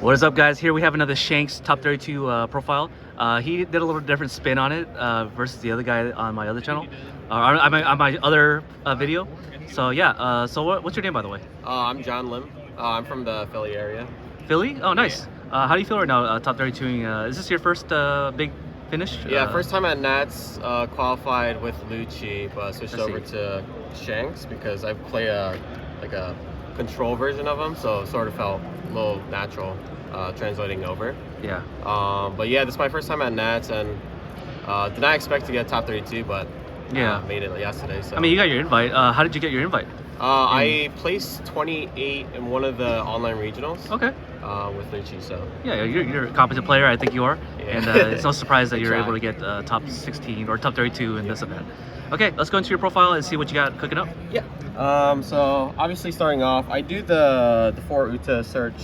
What is up, guys? Here we have another Shanks top 32 profile. He did a little different spin on it versus the other guy on my other channel, on my other video. So yeah, what's your name, by the way? I'm John Lim. I'm from the Philly area. Philly? Oh, nice. Yeah. How do you feel right now, top 32? Is this your first big finish? Yeah, first time at Nats, qualified with Lucci, but switched over to Shanks because I play a control version of him, so it sort of felt a little natural translating over. Yeah. But yeah, this is my first time at Nats, and did not expect to get top 32, but yeah, made it yesterday. So I mean, you got your invite. How did you get your invite? I placed 28 in one of the online regionals. Okay. With Lucci, so yeah, you're a competent player. I think you are, yeah. And it's no surprise that you're able to get top 16 or top 32 in this event. Okay, let's go into your profile and see what you got cooking up. Yeah. So obviously starting off, I do the 4 UTA search,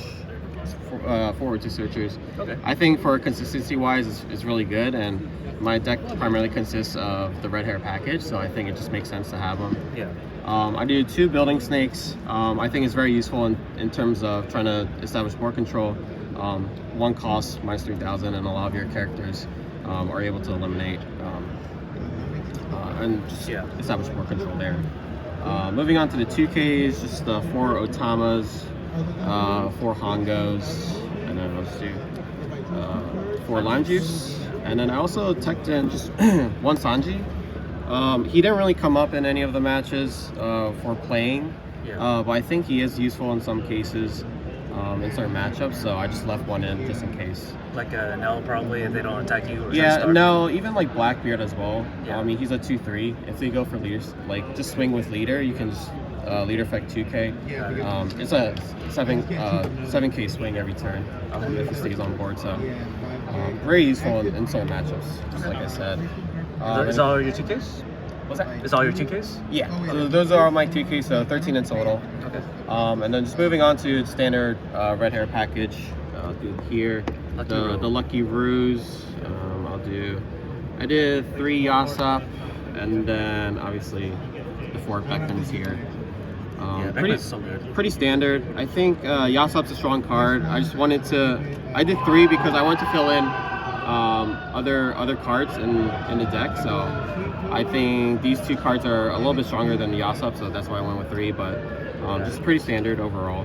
4 UTA searchers. Okay. I think for consistency wise, it's really good, and my deck primarily consists of the red hair package, so I think it just makes sense to have them. Yeah. I do 2 building snakes. I think it's very useful in terms of trying to establish board control. One costs -3,000, and a lot of your characters are able to eliminate and just establish board control there. Moving on to the 2Ks, just the 4 Otamas, 4 Hongos, and then let's do 4 Lime Juice. And then I also teched in just 1 Sanji. He didn't really come up in any of the matches for playing, but I think he is useful in some cases in certain matchups, so I just left 1 in just in case. Like an L probably if they don't attack you? Or No, even like Blackbeard as well. Yeah. I mean, he's a 2/3. If they go for leaders, like just swing with leader, you can just leader effect 2K. It's a 7K swing every turn if he stays on board, so very useful in certain matchups, just like I said. Is all your 2Ks? What's that? Is all your 2Ks? Yeah, so those are all my 2Ks, so 13 in total. Okay. And then just moving on to standard red hair package. I'll do here the Lucky Ruse. I did 3 Yasop, and then obviously the 4 Beckmans here. Pretty standard. I think Yasop's a strong card. I did 3 because I wanted to fill in other cards in the deck, so I think these 2 cards are a little bit stronger than the Yasop, so that's why I went with 3, but just pretty standard overall.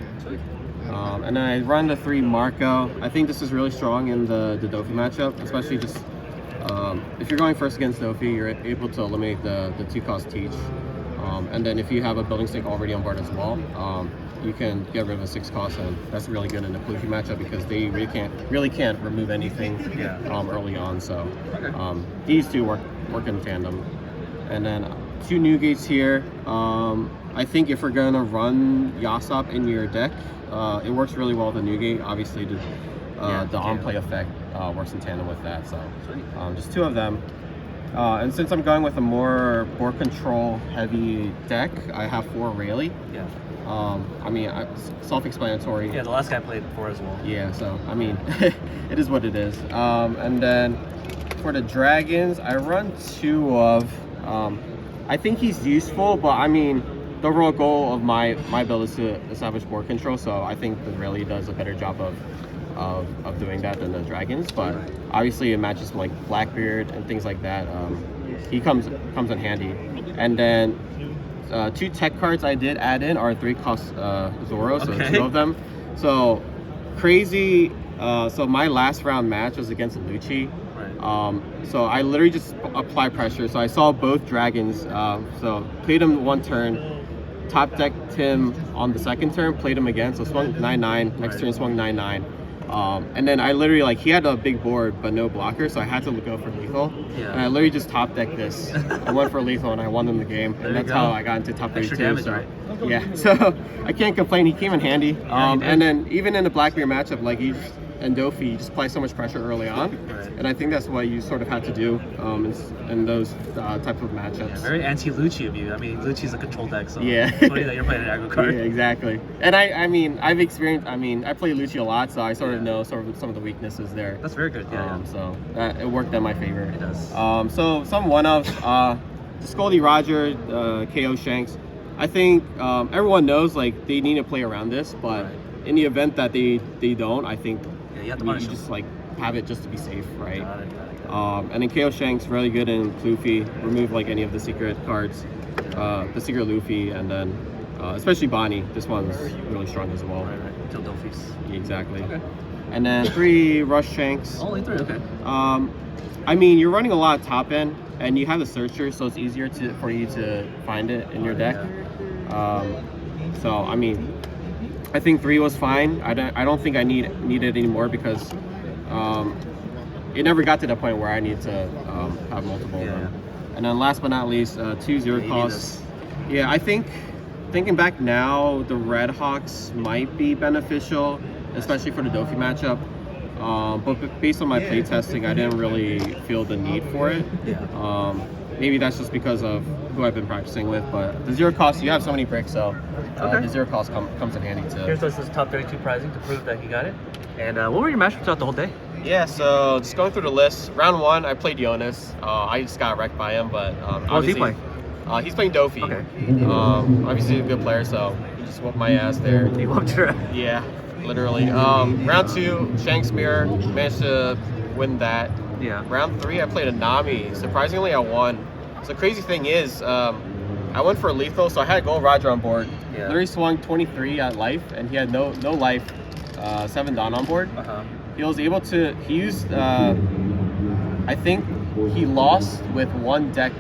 And then I run the 3 Marco. I think this is really strong in the Dofi matchup, especially just if you're going first against Dofi, you're able to eliminate the 2-cost Teach. And then if you have a building stick already on board as well, you can get rid of a 6-cost, and that's really good in the Pluki matchup because they really can't remove anything early on. So these 2 work in tandem. And then 2 new gates here. I think if we're gonna run Yasop in your deck, it works really well with the new gate. Obviously, the on-play effect works in tandem with that. So just 2 of them. And since I'm going with a more board control heavy deck, I have 4 Rayleigh. Yeah. I mean, self-explanatory. Yeah, the last guy played 4 as well. Yeah, so I mean, it is what it is. And then for the dragons, I run 2 of. I think he's useful, but I mean, the overall goal of my build is to establish board control. So I think the Rayleigh does a better job of doing that than the dragons. But obviously, it matches like Blackbeard and things like that. He comes in handy. And then 2 tech cards I did add in are 3-cost Zoro, so 2 of them. So crazy. So my last round match was against Lucci. So I literally just applied pressure. So I saw both dragons. So played him 1 turn, top decked him on the 2nd turn, played him again. So swung 9/9. Next turn swung 9/9. And then I literally, he had a big board but no blocker, so I had to go for lethal. Yeah. And I literally just top decked this. I went for lethal and I won them the game. And that's how I got into top 32. Damage, right? Yeah, so I can't complain. He came in handy. And then even in the Blackbeard matchup, and Dofi, you just apply so much pressure early on, and I think that's what you sort of had to do in those types of matchups. Yeah, very anti-Lucci of you. I mean, Lucci's a control deck, so it's funny that you're playing an aggro card. Yeah, exactly. And I mean, I've experienced. I mean, I play Lucci a lot, so I sort of know some of the weaknesses there. That's very good. So it worked in my favor. It does. So some one-offs. Scoldy Roger, KO Shanks. I think everyone knows they need to play around this, but in the event that they don't, I think Yeah, you have to you punish them. just like have it just to be safe, right? Got it. And then KO Shanks really good in Luffy. Remove like any of the secret cards, the secret Luffy, and then especially Bonnie. This one's really strong as well. Right. Till Dofus. Exactly. Okay. And then 3 Rush Shanks. Only 3. Okay. I mean, you're running a lot of top end, and you have the searcher, so it's easier for you to find it in your deck. So I mean, I think 3 was fine. I don't think I need it anymore because it never got to the point where I need to have multiple of them. And then last but not least, 2 zero costs. Yeah, I think thinking back now, the Red Hawks might be beneficial, especially for the Dofi matchup. But based on my play testing, I didn't really feel the need for it. Maybe that's just because of who I've been practicing with. But the zero cost, you have so many bricks, so the zero cost comes in handy too. Here's this top 32 prizing to prove that he got it. And what were your matchups throughout the whole day? Yeah, so just going through the list. Round 1, I played Jonas. I just got wrecked by him, but What was he playing? He's playing Dofi. Okay. Obviously a good player, so he just whooped my ass there. He whooped your ass. Yeah, literally. Round 2, Shanks Mirror, managed to win that. Yeah. Round 3, I played a Nami. Surprisingly, I won. So the crazy thing is, I went for a lethal, so I had Gold Roger on board. Yeah. Literally swung 23 at life, and he had no life, 7 Dawn on board. He was able to, he used, I think he lost with one deck.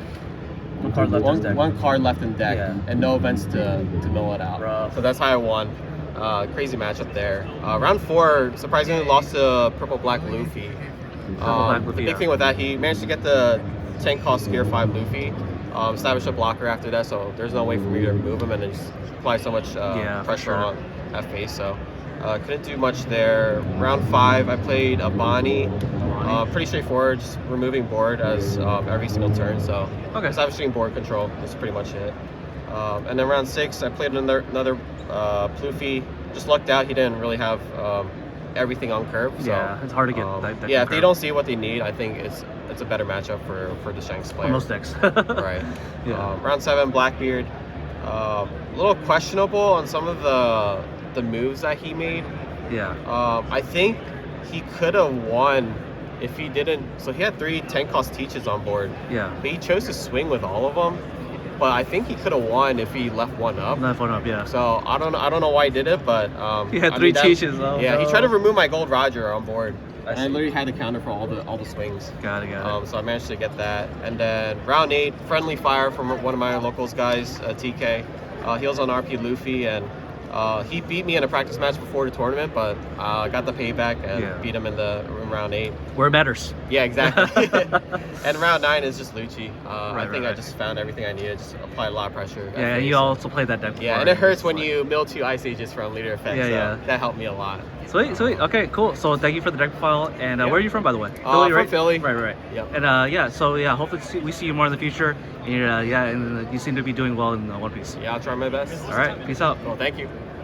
One card left in deck. One card left in deck, Yeah. and no events to mill it out. Rough. So that's how I won. Crazy matchup there. Round 4, surprisingly lost to Purple Black Luffy. Black Luffy, the big yeah. thing with that, he managed to get the tank cost Gear 5 Luffy, establish a blocker after that, so there's no way for me to remove him and then just apply so much pressure on at face. So couldn't do much there. Round 5, I played a Bonnie. Pretty straightforward, just removing board as every single turn. So establishing board control is pretty much it. And then round 6, I played another Pluffy. Just lucked out. He didn't really have everything on curve. So, Yeah, it's hard to get that yeah, on if they curve. don't see what they need, I think it's a better matchup for the Shanks player. On most decks. Right. Yeah. Round 7, Blackbeard. A little questionable on some of the moves that he made. Yeah. I think he could have won if he didn't. So he had 3 tank cost teaches on board. Yeah. But he chose to swing with all of them. But I think he could have won if he left one up. Left one up, yeah. So I don't know why he did it, but He had 3 teaches. Oh, yeah, he no. tried to remove my Gold Roger on board. I And I see. literally had to counter for all the swings. Got it. So I managed to get that. And then round 8, friendly fire from one of my locals guys, TK. He was on RP Luffy, and he beat me in a practice match before the tournament, but I got the payback and beat him in round 8. Where it matters. Yeah, exactly. And round 9 is just Lucci. I think I just found everything I needed. Just applied a lot of pressure. Yeah, and you also played that deck before. Yeah, and it hurts when you mill 2 Ice Ages from leader effect. Yeah, so yeah. that helped me a lot. Sweet. Okay, cool. So thank you for the deck profile. And where are you from, by the way? From right? Philly. Right. Yep. And hopefully we see you more in the future. And and you seem to be doing well in One Piece. Yeah, I'll try my best. All right, peace out. Well, thank you.